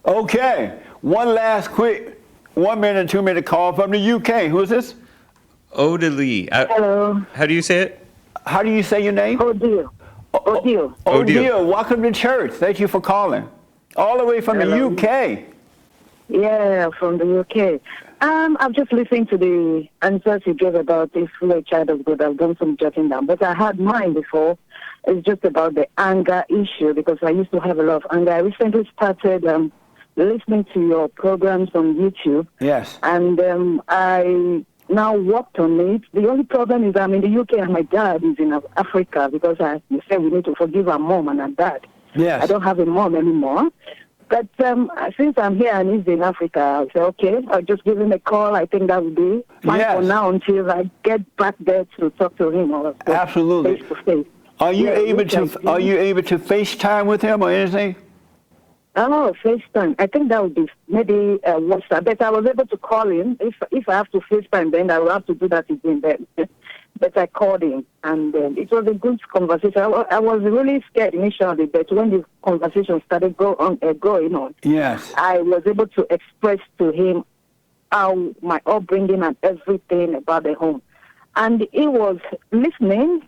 Okay. One last quick 1 minute, 2 minute call from the UK. Who is this? Odile. Hello. How do you say it? How do you say your name? Odile. Odile. Odile, welcome to church. Thank you for calling. All the way from the UK. Yeah, from the UK. I'm just listening to the answers you gave about if you're a child of God. I've done some jotting down, but I had mine before. It's just about the anger issue because I used to have a lot of anger. I recently started listening to your programs on YouTube. Yes. And I now worked on it. The only problem is I'm in the UK and my dad is in Africa because you said we need to forgive our mom and our dad. Yes. I don't have a mom anymore. But since I'm here and he's in Africa, I'll say, okay, I'll just give him a call. I think that would be fine for now until I get back there to talk to him. Or absolutely. Face to face. Are you able to FaceTime with him or anything? Oh, FaceTime. I think that would be maybe WhatsApp. But I was able to call him. If I have to FaceTime, then I will have to do that again. But I called him, and it was a good conversation. I was really scared initially, but when the conversation started going on, yes, I was able to express to him how my upbringing and everything about the home. And he was listening.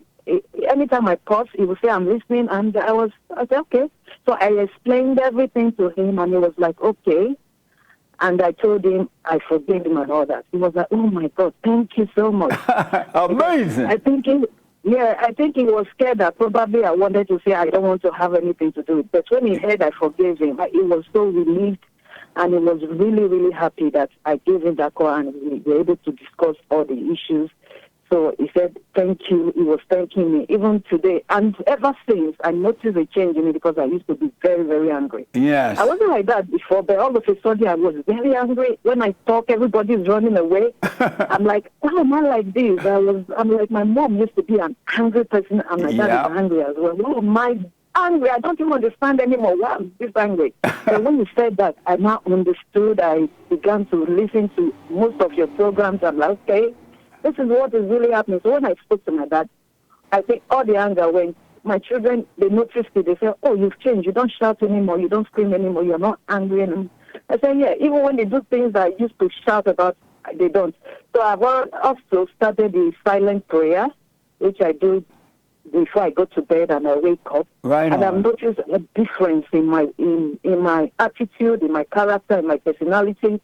Anytime I pause, he would say, I'm listening, and I said, okay. So I explained everything to him, and he was like, okay. And I told him I forgave him and all that. He was like, oh, my God, thank you so much. Amazing. I think he was scared that probably I wanted to say I don't want to have anything to do with it. But when he heard I forgave him, he was so relieved, and he was really, really happy that I gave him that call, and we were able to discuss all the issues. So he said, thank you. He was thanking me even today. And ever since, I noticed a change in me because I used to be very, very angry. Yes. I wasn't like that before, but all of a sudden I was very angry. When I talk, everybody's running away. I'm like, why am I like this? I'm like, my mom used to be an angry person, and my dad is angry as well. Why am I angry? I don't even understand anymore why I'm this angry. So when you said that, I now understood. I began to listen to most of your programs. I'm like, okay, this is what is really happening. So when I spoke to my dad, I think all the anger went. My children, they noticed it. They said, oh, you've changed. You don't shout anymore. You don't scream anymore. You're not angry anymore. I said, yeah, even when they do things that I used to shout about, they don't. So I've also started the silent prayer, which I do before I go to bed and I wake up. Right. And I've noticed a difference in my attitude, in my character, in my personality.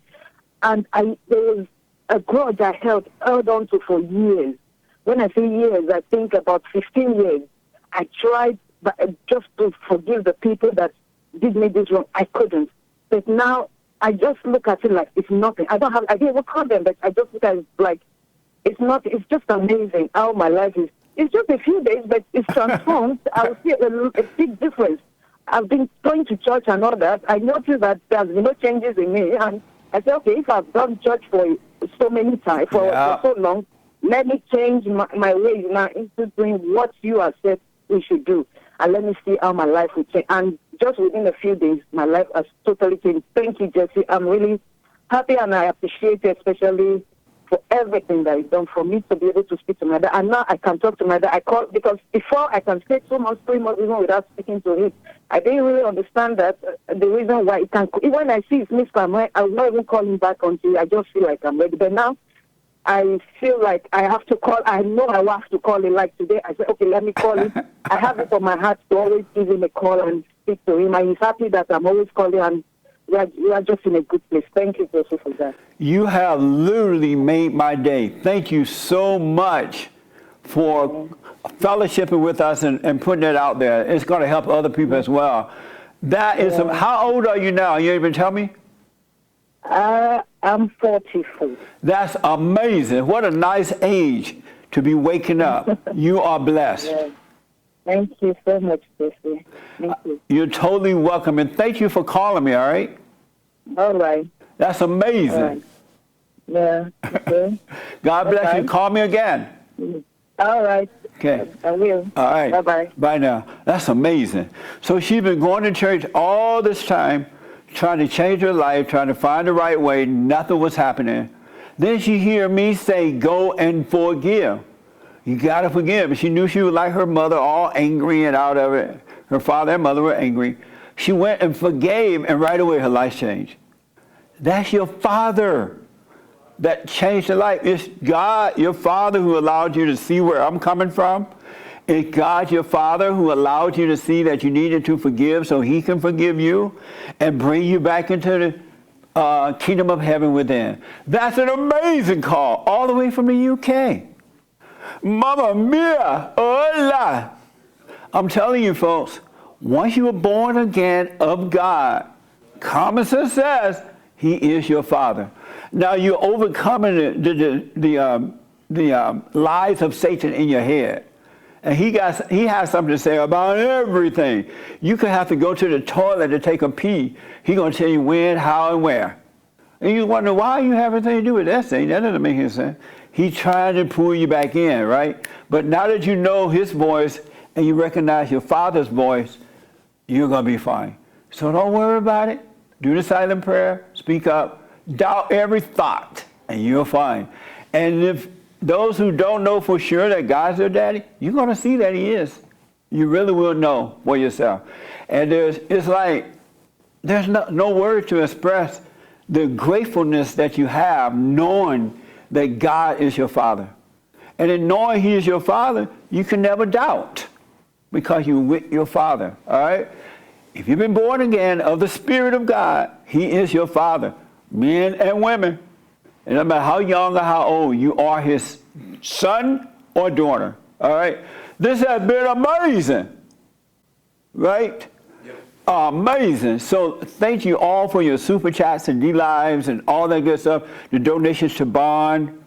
And there was a grudge I held on to for years. When I say years, I think about 15 years. I tried just to forgive the people that did me this wrong. I couldn't. But now I just look at it like it's nothing. I didn't even call them, but I just look at it like it's not. It's just amazing how my life is. It's just a few days, but it's transformed. I will see a big difference. I've been going to church and all that. I noticed that there's been no changes in me. And I said, okay, if I've done church for so many times, for so long, let me change my ways now into doing what you have said we should do. And let me see how my life will change. And just within a few days, my life has totally changed. Thank you, Jesse. I'm really happy, and I appreciate it, especially for everything that you've done for me to be able to speak to my dad. And now I can talk to my dad. I call because before I can stay 2 months, 3 months even without speaking to him. I didn't really understand that the reason why it can. Even when I see his missed call, I will not even call him back until I just feel like I'm ready. But now I feel like I have to call. I know I have to call him. Like today, I said, okay, let me call him. I have it on my heart to always give him a call and speak to him. And he's happy that I'm always calling, and we are just in a good place. Thank you, Joseph, for that. You have literally made my day. Thank you so much for fellowshipping with us and putting it out there. It's going to help other people as well. That is. How old are you now? You even tell me? I'm 44. That's amazing. What a nice age to be waking up. You are blessed. Yeah. Thank you so much, Jesse. Thank you. You're totally welcome, and thank you for calling me, all right? All right. That's amazing. All right. Yeah. Okay. God bless you. Call me again. All right. Okay. I will. All right. Bye-bye. Bye now. That's amazing. So she's been going to church all this time, trying to change her life, trying to find the right way. Nothing was happening. Then she hear me say, go and forgive. You got to forgive. She knew she was like her mother, all angry and out of it. Her father and mother were angry. She went and forgave, and right away her life changed. That's your Father that changed her life. It's God, your Father, who allowed you to see where I'm coming from. It's God, your Father, who allowed you to see that you needed to forgive so he can forgive you and bring you back into the kingdom of heaven within. That's an amazing call, all the way from the UK. Mamma mia, hola. I'm telling you, folks, once you are born again of God, common sense says he is your Father. Now you're overcoming the lies of Satan in your head. And he has something to say about everything. You could have to go to the toilet to take a pee. He's going to tell you when, how, and where. And you wonder, why you have anything to do with that thing? That doesn't make any sense. He's trying to pull you back in, right? But now that you know his voice and you recognize your Father's voice, you're going to be fine. So don't worry about it. Do the silent prayer. Speak up. Doubt every thought, and you're fine. And if those who don't know for sure that God's their daddy, you're going to see that he is. You really will know for yourself. And it's like there's no word to express the gratefulness that you have knowing that God is your Father. And in knowing he is your Father, you can never doubt because you're with your Father, all right? If you've been born again of the Spirit of God, he is your Father, men and women. And no matter how young or how old, you are his son or daughter, all right? This has been amazing, right? Yep. Amazing. So thank you all for your super chats and D-Lives and all that good stuff, the donations to Bond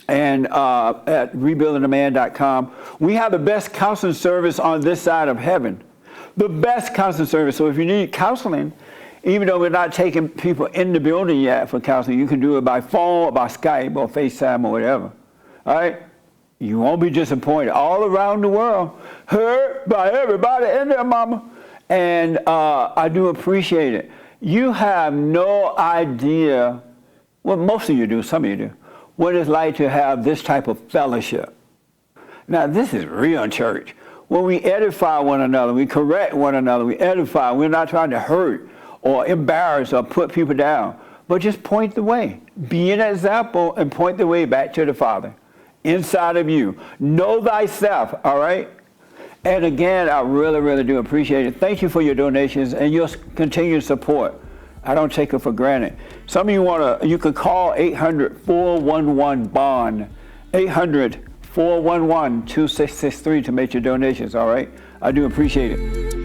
and at rebuildingtheman.com. We have the best counseling service on this side of heaven. The best counseling service. So if you need counseling, even though we're not taking people in the building yet for counseling, you can do it by phone or by Skype or FaceTime or whatever. All right? You won't be disappointed. All around the world, heard by everybody in there, mama. And I do appreciate it. You have no idea, well, most of you do, some of you do, what it's like to have this type of fellowship. Now, this is real church. When we edify one another, we correct one another, we edify. We're not trying to hurt or embarrass or put people down, but just point the way. Be an example and point the way back to the Father inside of you. Know thyself, all right? And again, I really, really do appreciate it. Thank you for your donations and your continued support. I don't take it for granted. Some of you you can call 800-411-BOND, 800-411-2663 to make your donations, all right? I do appreciate it.